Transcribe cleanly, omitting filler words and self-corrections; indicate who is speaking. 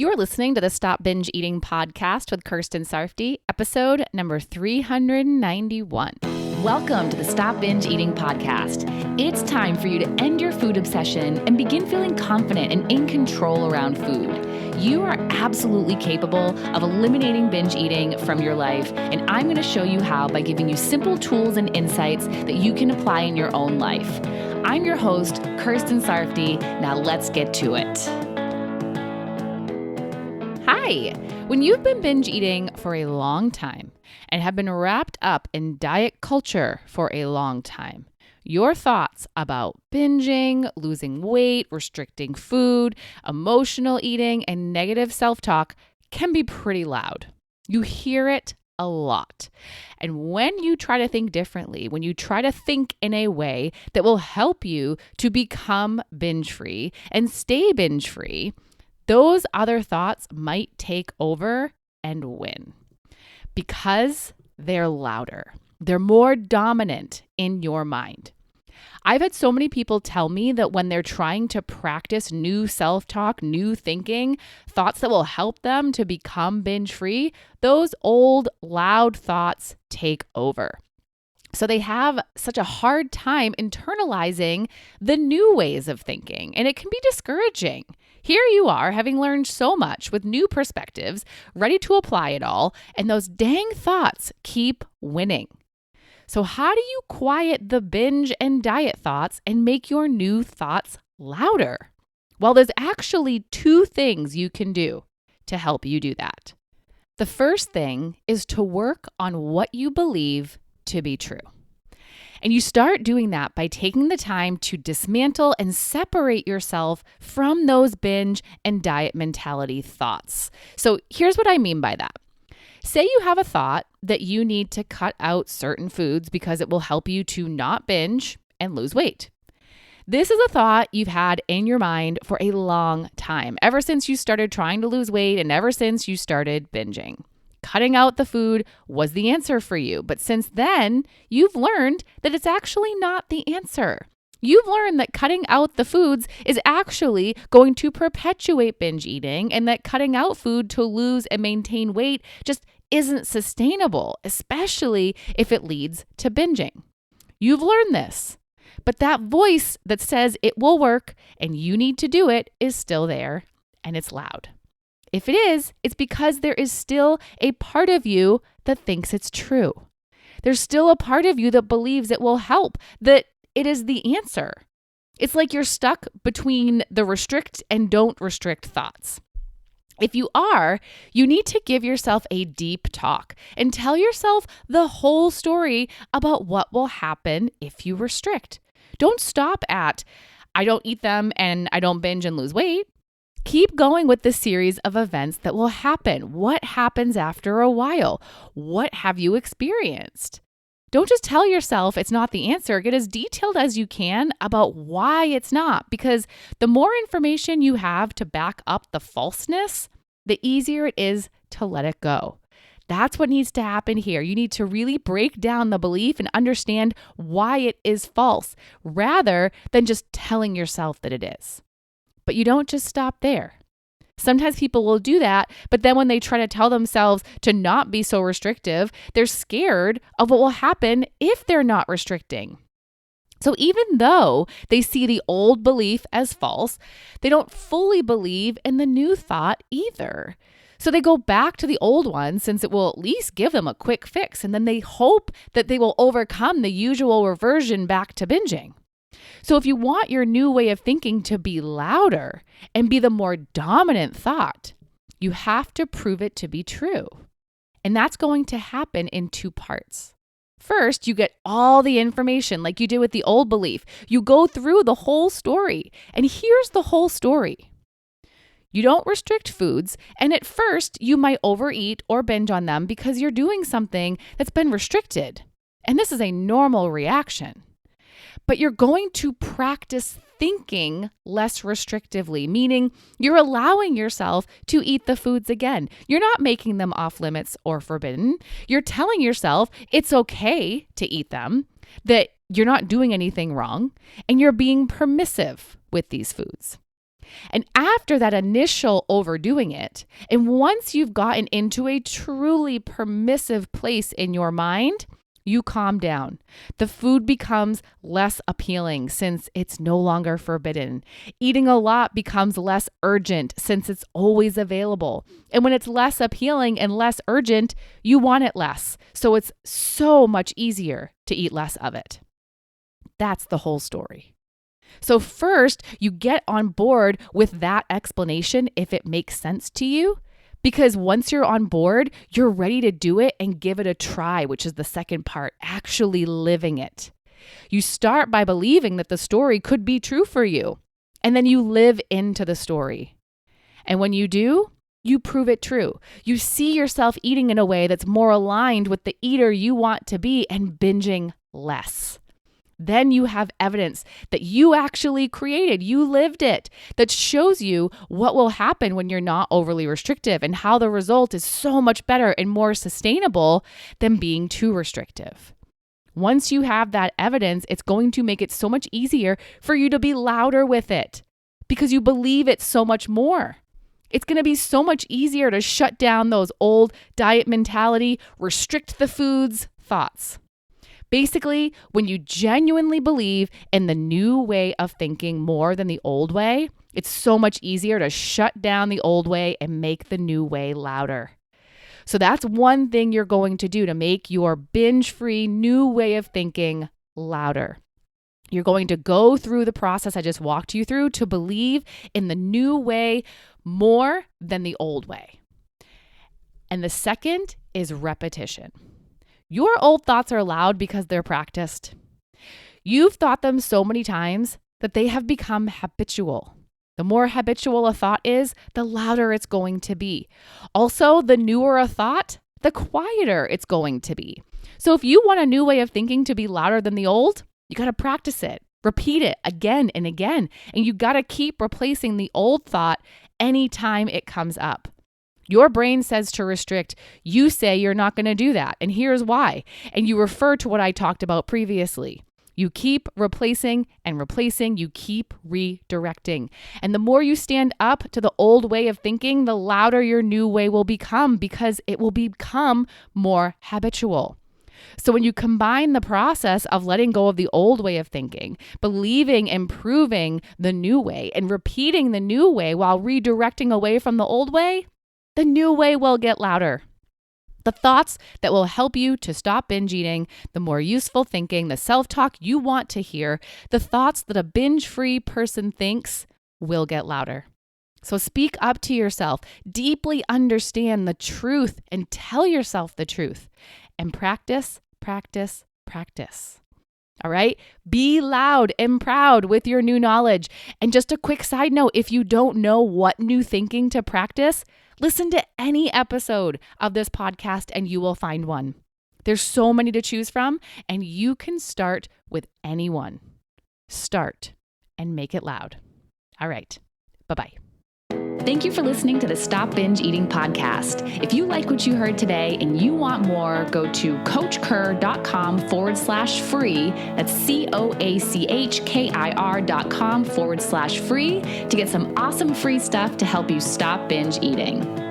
Speaker 1: You're listening to the Stop Binge Eating podcast with Kirsten Sarfty, episode number 391. Welcome to the Stop Binge Eating podcast. It's time for you to end your food obsession and begin feeling confident and in control around food. You are absolutely capable of eliminating binge eating from your life, and I'm going to show you how by giving you simple tools and insights that you can apply in your own life. I'm your host, Kirsten Sarfty. Now let's get to it. Hi! When you've been binge eating for a long time and have been wrapped up in diet culture for a long time, your thoughts about binging, losing weight, restricting food, emotional eating, and negative self-talk can be pretty loud. You hear it a lot. And when you try to think differently, when you try to think in a way that will help you to become binge-free and stay binge-free, those other thoughts might take over and win because they're louder. They're more dominant in your mind. I've had so many people tell me that when they're trying to practice new self-talk, new thinking, thoughts that will help them to become binge-free, those old, loud thoughts take over. So they have such a hard time internalizing the new ways of thinking, and it can be discouraging. Here you are, having learned so much with new perspectives, ready to apply it all, and those dang thoughts keep winning. So how do you quiet the binge and diet thoughts and make your new thoughts louder? Well, there's actually two things you can do to help you do that. The first thing is to work on what you believe to be true. And you start doing that by taking the time to dismantle and separate yourself from those binge and diet mentality thoughts. So here's what I mean by that. Say you have a thought that you need to cut out certain foods because it will help you to not binge and lose weight. This is a thought you've had in your mind for a long time, ever since you started trying to lose weight and ever since you started binging. Cutting out the food was the answer for you, but since then, you've learned that it's actually not the answer. You've learned that cutting out the foods is actually going to perpetuate binge eating and that cutting out food to lose and maintain weight just isn't sustainable, especially if it leads to binging. You've learned this, but that voice that says it will work and you need to do it is still there and it's loud. If it is, it's because there is still a part of you that thinks it's true. There's still a part of you that believes it will help, that it is the answer. It's like you're stuck between the restrict and don't restrict thoughts. If you are, you need to give yourself a deep talk and tell yourself the whole story about what will happen if you restrict. Don't stop at, I don't eat them and I don't binge and lose weight. Keep going with the series of events that will happen. What happens after a while? What have you experienced? Don't just tell yourself it's not the answer. Get as detailed as you can about why it's not, because the more information you have to back up the falseness, the easier it is to let it go. That's what needs to happen here. You need to really break down the belief and understand why it is false, rather than just telling yourself that it is. But you don't just stop there. Sometimes people will do that, but then when they try to tell themselves to not be so restrictive, they're scared of what will happen if they're not restricting. So even though they see the old belief as false, they don't fully believe in the new thought either. So they go back to the old one since it will at least give them a quick fix, and then they hope that they will overcome the usual reversion back to binging. So if you want your new way of thinking to be louder and be the more dominant thought, you have to prove it to be true. And that's going to happen in two parts. First, you get all the information like you did with the old belief. You go through the whole story. And here's the whole story. You don't restrict foods, and at first you might overeat or binge on them because you're doing something that's been restricted. And this is a normal reaction. But you're going to practice thinking less restrictively, meaning you're allowing yourself to eat the foods again. You're not making them off limits or forbidden. You're telling yourself it's okay to eat them, that you're not doing anything wrong, and you're being permissive with these foods. And after that initial overdoing it, and once you've gotten into a truly permissive place in your mind, you calm down. The food becomes less appealing since it's no longer forbidden. Eating a lot becomes less urgent since it's always available. And when it's less appealing and less urgent, you want it less. So it's so much easier to eat less of it. That's the whole story. So first, you get on board with that explanation if it makes sense to you. Because once you're on board, you're ready to do it and give it a try, which is the second part, actually living it. You start by believing that the story could be true for you, and then you live into the story. And when you do, you prove it true. You see yourself eating in a way that's more aligned with the eater you want to be and binging less. Then you have evidence that you actually created, you lived it, that shows you what will happen when you're not overly restrictive and how the result is so much better and more sustainable than being too restrictive. Once you have that evidence, it's going to make it so much easier for you to be louder with it because you believe it so much more. It's going to be so much easier to shut down those old diet mentality, restrict the foods thoughts. Basically, when you genuinely believe in the new way of thinking more than the old way, it's so much easier to shut down the old way and make the new way louder. So that's one thing you're going to do to make your binge-free new way of thinking louder. You're going to go through the process I just walked you through to believe in the new way more than the old way. And the second is repetition. Your old thoughts are loud because they're practiced. You've thought them so many times that they have become habitual. The more habitual a thought is, the louder it's going to be. Also, the newer a thought, the quieter it's going to be. So if you want a new way of thinking to be louder than the old, you got to practice it. Repeat it again and again. And you got to keep replacing the old thought anytime it comes up. Your brain says to restrict. You say you're not going to do that. And here's why. And you refer to what I talked about previously. You keep replacing and replacing. You keep redirecting. And the more you stand up to the old way of thinking, the louder your new way will become because it will become more habitual. So when you combine the process of letting go of the old way of thinking, believing and proving the new way, and repeating the new way while redirecting away from the old way, the new way will get louder. The thoughts that will help you to stop binge eating, the more useful thinking, the self-talk you want to hear, the thoughts that a binge-free person thinks will get louder. So speak up to yourself, deeply understand the truth and tell yourself the truth, and practice, practice, practice. All right? Be loud and proud with your new knowledge. And just a quick side note, if you don't know what new thinking to practice, listen to any episode of this podcast and you will find one. There's so many to choose from, and you can start with any one. Start and make it loud. All right. Bye-bye. Thank you for listening to the Stop Binge Eating podcast. If you like what you heard today and you want more, go to coachkir.com/free. That's COACHKIR.com/free to get some awesome free stuff to help you stop binge eating.